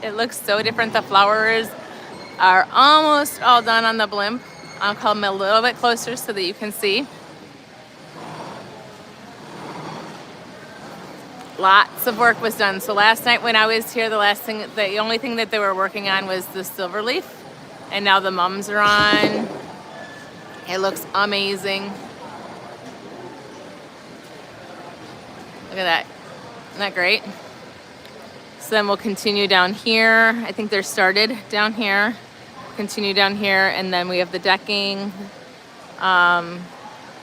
It looks so different. The flowers are almost all done on the blimp. I'll come a little bit closer so that you can see. Lots of work was done. So last night when I was here, the only thing that they were working on was the silver leaf. And now the mums are on. It looks amazing. Look at that. Isn't that great? So then we'll continue down here. I think they're started down here. Continue down here, and then we have the decking.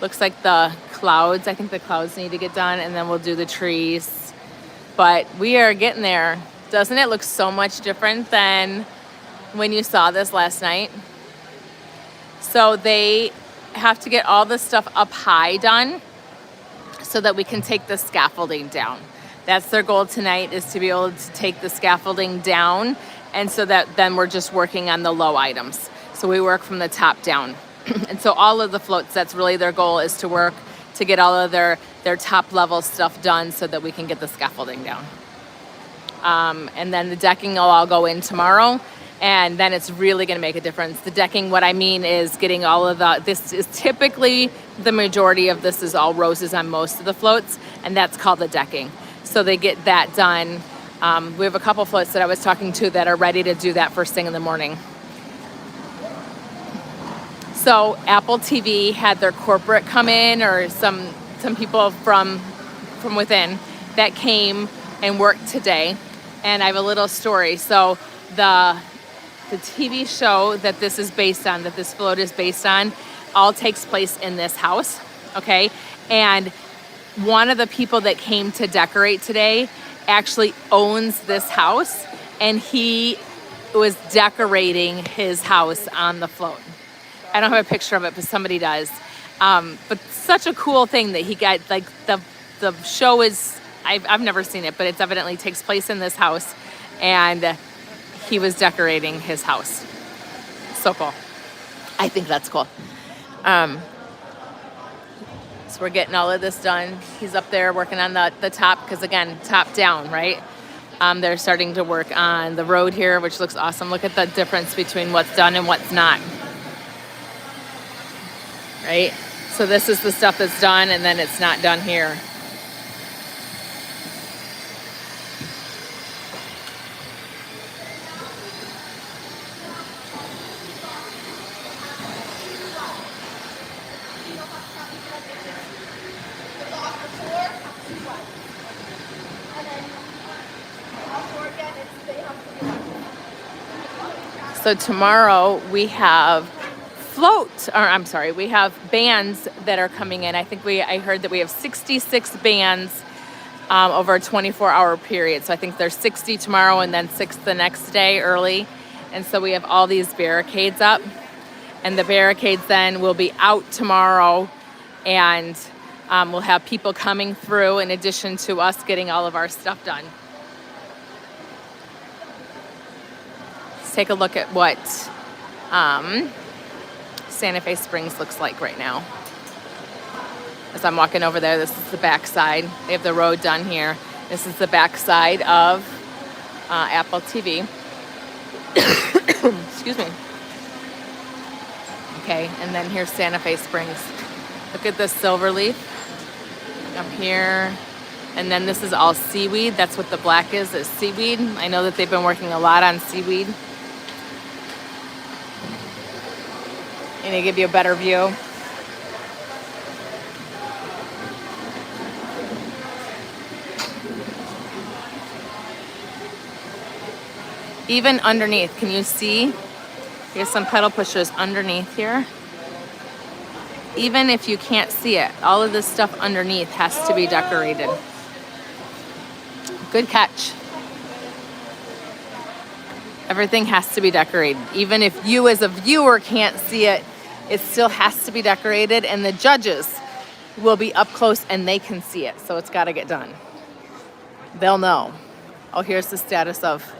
Looks like the clouds. I think the clouds need to get done, and then we'll do the trees. But we are getting there. Doesn't it look so much different than when you saw this last night? So they have to get all this stuff up high done so that we can take the scaffolding down. That's their goal tonight, is to be able to take the scaffolding down, and so that then we're just working on the low items. So we work from the top down. And so all of the floats, that's really their goal, is to work to get all of their top level stuff done so that we can get the scaffolding down. And then the decking will all go in tomorrow, and then it's really gonna make a difference. The decking, what I mean is getting all of this is typically, the majority of this is all roses on most of the floats, and that's called the decking. So they get that done. We have a couple floats that I was talking to that are ready to do that first thing in the morning. So Apple TV had their corporate come in, or some people from within that came and worked today. And I have a little story. So the TV show that this is based on, that this float is based on, all takes place in this house, okay? And one of the people that came to decorate today actually owns this house, and he was decorating his house on the float. I don't have a picture of it, but somebody does. But such a cool thing that he got, like the show is, I've never seen it, but it evidently takes place in this house, and he was decorating his house. So cool. I think that's cool. So we're getting all of this done. He's up there working on the top, because again, top down, right? They're starting to work on the road here, which looks awesome. Look at the difference between what's done and what's not. Right? So this is the stuff that's done, and then it's not done here. So tomorrow we have we have bands that are coming in. I heard that we have 66 bands over a 24-hour period. So I think there's 60 tomorrow and then 6 the next day early. And so we have all these barricades up. And the barricades then will be out tomorrow, and we'll have people coming through in addition to us getting all of our stuff done. Let's take a look at what Santa Fe Springs looks like right now. As I'm walking over there, this is the back side. They have the road done here. This is the back side of Apple TV. Excuse me. Okay, and then here's Santa Fe Springs. Look at this silver leaf up here. And then this is all seaweed. That's what the black is seaweed. I know that they've been working a lot on seaweed. And to give you a better view. Even underneath, can you see? Here's some pedal pushers underneath here. Even if you can't see it, all of this stuff underneath has to be decorated. Good catch. Everything has to be decorated. Even if you as a viewer can't see it, it still has to be decorated, and the judges will be up close and they can see it. So it's got to get done. They'll know. Oh, here's the status of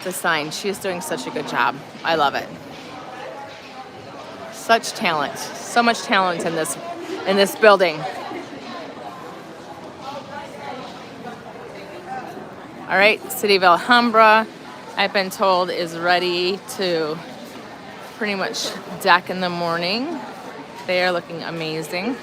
the sign. She is doing such a good job. I love it. Such talent. So much talent in this building. All right, City of Alhambra, I've been told, is ready to pretty much deck in the morning. They are looking amazing.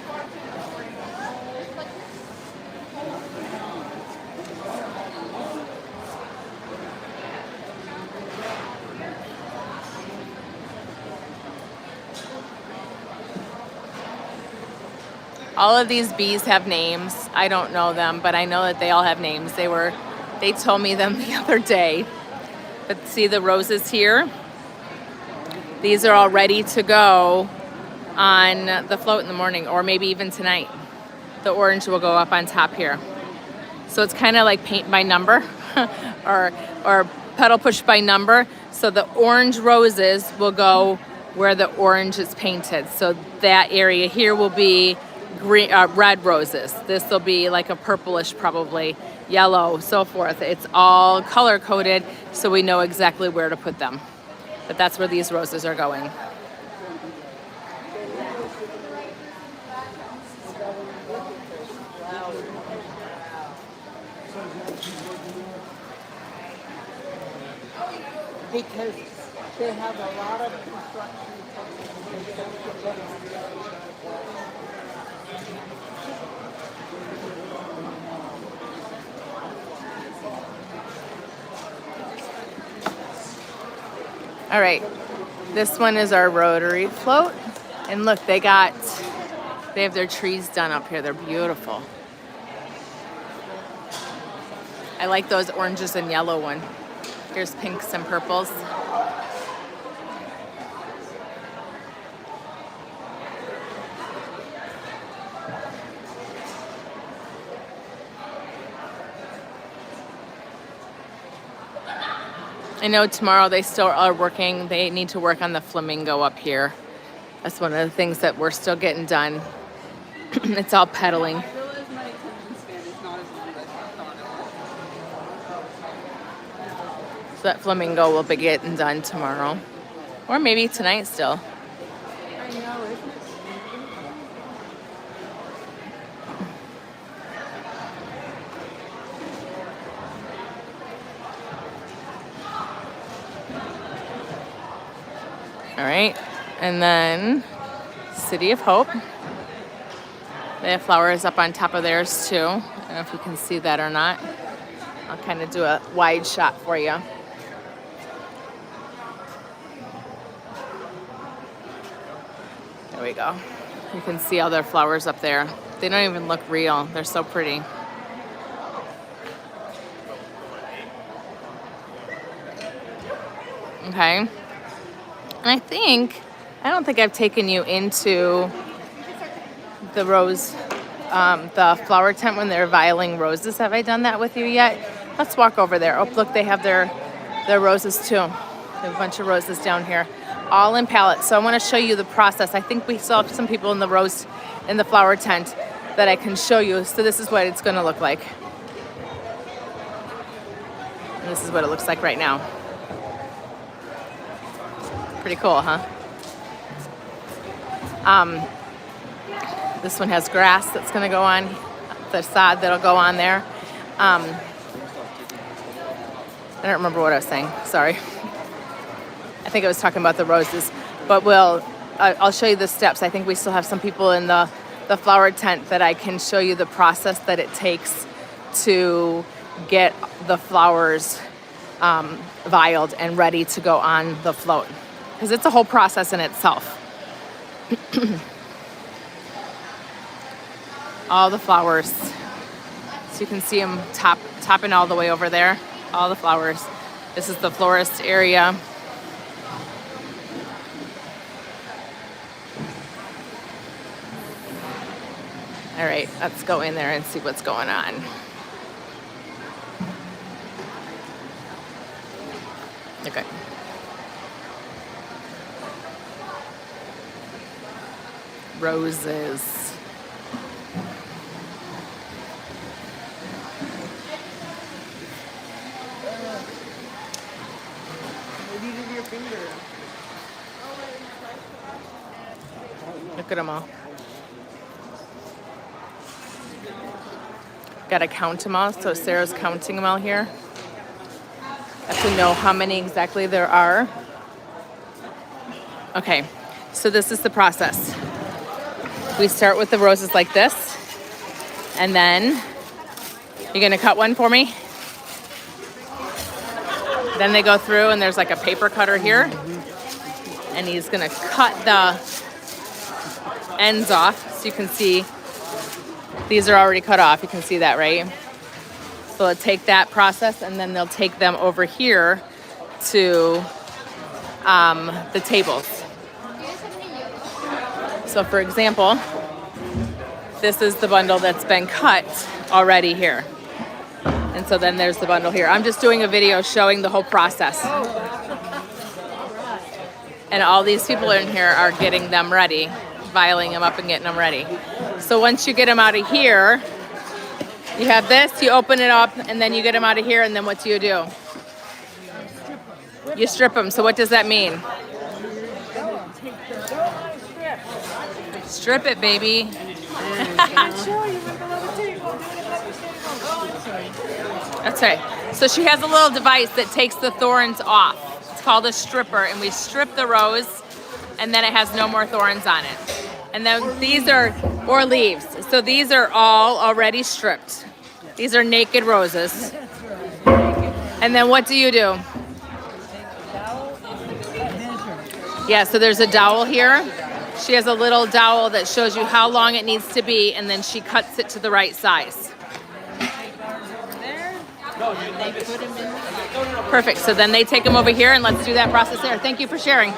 All of these bees have names. I don't know them, but I know that they all have names. They told me them the other day. But see the roses here? These are all ready to go on the float in the morning, or maybe even tonight. The orange will go up on top here. So it's kind of like paint by number or petal push by number. So the orange roses will go where the orange is painted. So that area here will be green, red roses. This will be like a purplish, probably yellow, so forth. It's all color coded, so we know exactly where to put them. But that's where these roses are going. Because they have a lot of construction. All right, this one is our rotary float. And look, they have their trees done up here. They're beautiful. I like those oranges and yellow one. Here's pinks and purples. I know tomorrow they still are working. They need to work on the flamingo up here. That's one of the things that we're still getting done. It's all pedaling. I realize my attention span is not as long as I thought it was. So that flamingo will be getting done tomorrow. Or maybe tonight still. I know, isn't it? All right, and then City of Hope. They have flowers up on top of theirs too. I don't know if you can see that or not. I'll kind of do a wide shot for you. There we go. You can see all their flowers up there. They don't even look real. They're so pretty. Okay. And I don't think I've taken you into the rose, the flower tent when they're vialing roses. Have I done that with you yet? Let's walk over there. Oh, look, they have their roses too. They have a bunch of roses down here, all in pallets. So I want to show you the process. I think we still have some people in the flower tent that I can show you. So this is what it's going to look like. And this is what it looks like right now. Pretty cool, huh? This one has grass that's going to go on, the sod that'll go on there. I don't remember what I was saying. Sorry. I think I was talking about the roses. But I'll show you the steps. I think we still have some people in the flower tent that I can show you the process that it takes to get the flowers vialed and ready to go on the float. Because it's a whole process in itself. All the flowers. So you can see them topping all the way over there. All the flowers. This is the florist area. All right, let's go in there and see what's going on. Okay. Roses. Maybe with your finger. Look at them all. Gotta count them all. So Sarah's counting them all here. I have to know how many exactly there are. Okay, so this is the process. We start with the roses like this, and then you're gonna cut one for me. Then they go through and there's like a paper cutter here, and he's gonna cut the ends off so you can see these are already cut off. You can see that, right? So they'll take that process and then they'll take them over here to the tables. So for example, this is the bundle that's been cut already here. And so then there's the bundle here. I'm just doing a video showing the whole process. And all these people in here are getting them ready, vialing them up and getting them ready. So once you get them out of here, you have this, you open it up, and then you get them out of here, and then what do? You strip them. So what does that mean? Strip it, baby. That's right. So she has a little device that takes the thorns off. It's called a stripper, and we strip the rose, and then it has no more thorns on it. And then these are, or leaves. So these are all already stripped. These are naked roses. And then what do? Yeah, so there's a dowel here. She has a little dowel that shows you how long it needs to be, and then she cuts it to the right size. Perfect. So then they take them over here, and let's do that process there. Thank you for sharing.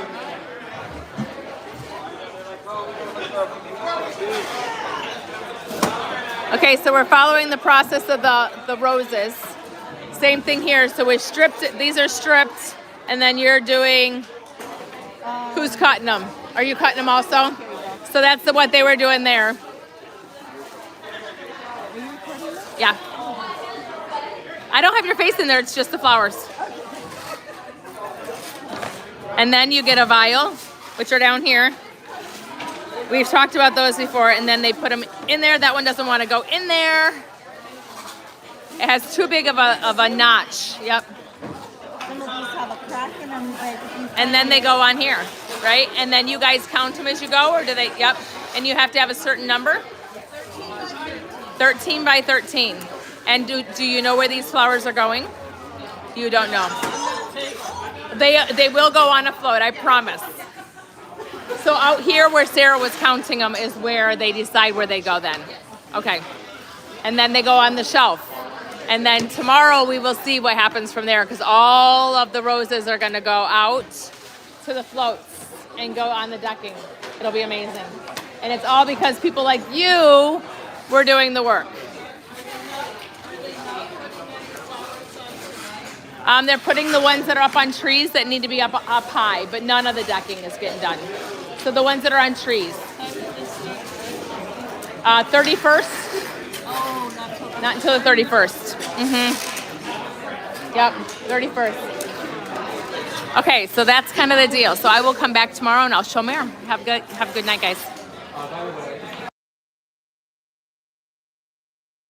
Okay, so we're following the process of the roses. Same thing here. So we stripped it. These are stripped, and then you're doing. Who's cutting them? Are you cutting them also? So that's what they were doing there. Yeah. I don't have your face in there. It's just the flowers. And then you get a vial, which are down here. We've talked about those before, and then they put them in there. That one doesn't want to go in there. It has too big of a notch. Yep. Some of these have a crack in them. And then they go on here, right? And then you guys count them as you go, or do they? Yep. And you have to have a certain number? 13 by 13. And do you know where these flowers are going? You don't know. They will go on a float, I promise. So out here where Sarah was counting them is where they decide where they go then. Okay. And then they go on the shelf. And then tomorrow we will see what happens from there, because all of the roses are going to go out to the floats and go on the decking. It'll be amazing. And it's all because people like you were doing the work. They're putting the ones that are up on trees that need to be up high, but none of the decking is getting done. So the ones that are on trees. 31st. Oh, Not until the 31st. Yep, 31st. Okay, so that's kind of the deal. So I will come back tomorrow and I'll show Mary. Have a good night, guys.